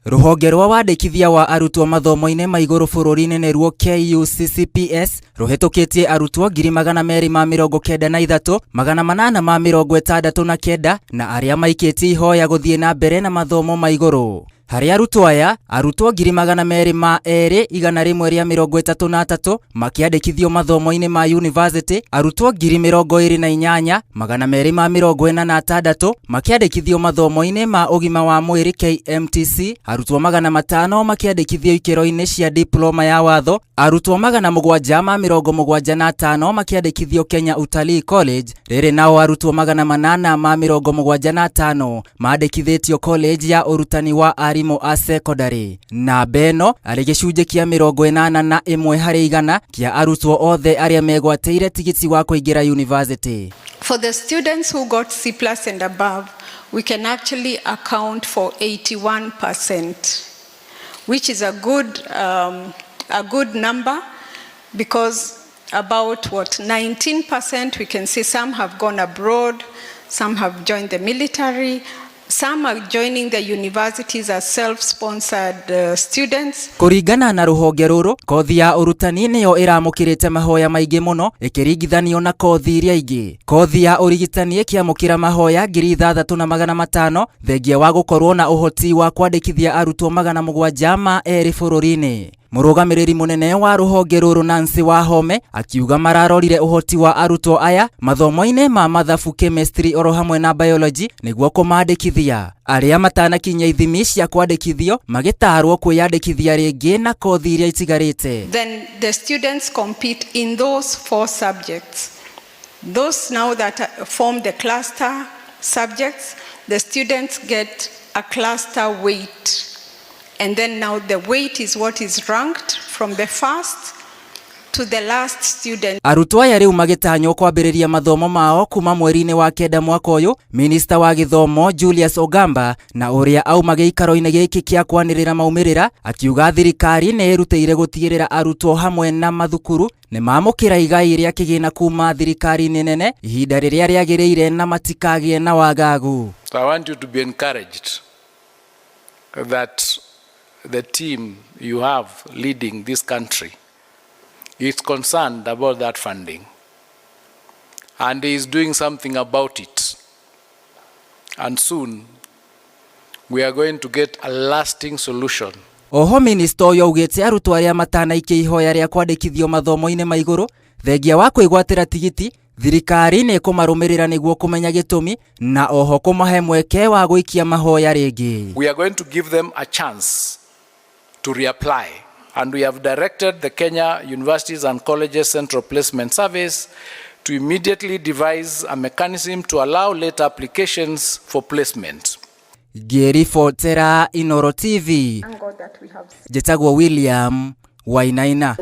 Rũhonge rwa wandĩkithia wa arutwo mathomo-inĩ ma igũrũ bũrũri-inĩ nĩruo KUCCPS rũhetũkĩtie arutwo 293,869 na arĩa maikĩtie ihoya gũthiĩ na mbere na mathomo ma igũrũ. Harĩ arutwo aya, arutwo 202,133 makĩandĩkithio mathomo-inĩ ma university, arutwo 28,246 makĩandĩkithio mathomo-inĩ ma ũgima wa mwĩrĩ KMTC, arutwo 500 makĩandĩkithio ikĩro-inĩ cia diploma ya watho, arutwo 775 makĩandĩkithio Kenya Utalii College, rĩrĩ nao arutwo 875 maandĩkithĩtio college ya ũrutani wa arimũ a secondary. Na beno arĩ gĩcunjĩ kĩa 81% kĩa arutwo othe arĩa megwatĩire tigiti wa kũingĩra university. For the students who got C+ and above, we can actually account for 81%, which is a good number, because about 19% we can see some have gone abroad, some have joined the military, some are joining the universities as self-sponsored students. Kũringana na rũhonge rũrũ, kothi ya ũrutani nĩyo ĩramũkĩrĩte mahoya maingĩ mũno ĩkĩringithanio na kothi iria ingĩ. Kothi ya ũrigitani ĩkĩamũkĩra mahoya 6,500 thengia wa gũkorwo na ũhoti wa kwandĩkithia arutwo 700 ma erĩ bũrũri-inĩ. Mũrũgamĩrĩri mũnene wa rũhonge rũrũ Nancy Wahome akiuga mararorire ũhoti wa arutwo aya mathomo-inĩ ma mathabu, chemistry oro hamwe na biology nĩguo kũmaandĩkithia. Arĩa matanakinya ithimi cia kwandĩkithio magĩtarwo kwĩyandĩkithia rĩngĩ na kothi iria itigarĩte. Then the students compete in those 4 subjects. Those now that form the cluster subjects, the students get a cluster weight. And then now the weight is what is ranked from the first to the last student. Arutwo aya rĩu magĩtanywo kwambĩrĩria mathomo mao kuma mweri-inĩ wa 9 mwaka ũyũ. Minista wa gĩthomo Julius Ogamba na ũrĩa auma gĩikaro-inĩ gĩkĩ kĩa kwanĩrĩra maumĩrĩra akiuga thirikari nĩ ĩrutĩire gũtigĩrĩra arutwo hamwe na mathukuru nĩ mamũkĩra igai rĩa kĩgĩna kuma thirikari-inĩ nene ihinda rĩrĩa rĩagĩrĩire na matikagĩe na wagagu. So I want you to be encouraged that the team you have leading this country is concerned about that funding and is doing something about it. And soon we are going to get a lasting solution. Oho minista ũyũ augĩte arutwo arĩa matanaikia ihoya rĩa kwandĩkithio mathomo-inĩ ma igũrũ thengia wa kwĩgwatĩra tigiti, thirikari nĩ kũmarũmĩrĩra nĩguo kũmenya gĩtũmi na oho kũmahe mweke wa gũikia mahoya rĩngĩ. We are going to give them a chance to reapply, and we have directed the Kenya Universities and Colleges Central Placement Service to immediately devise a mechanism to allow late applications for placement. Ngĩribotera Inooro TV, Njĩtagwo William Wainaina.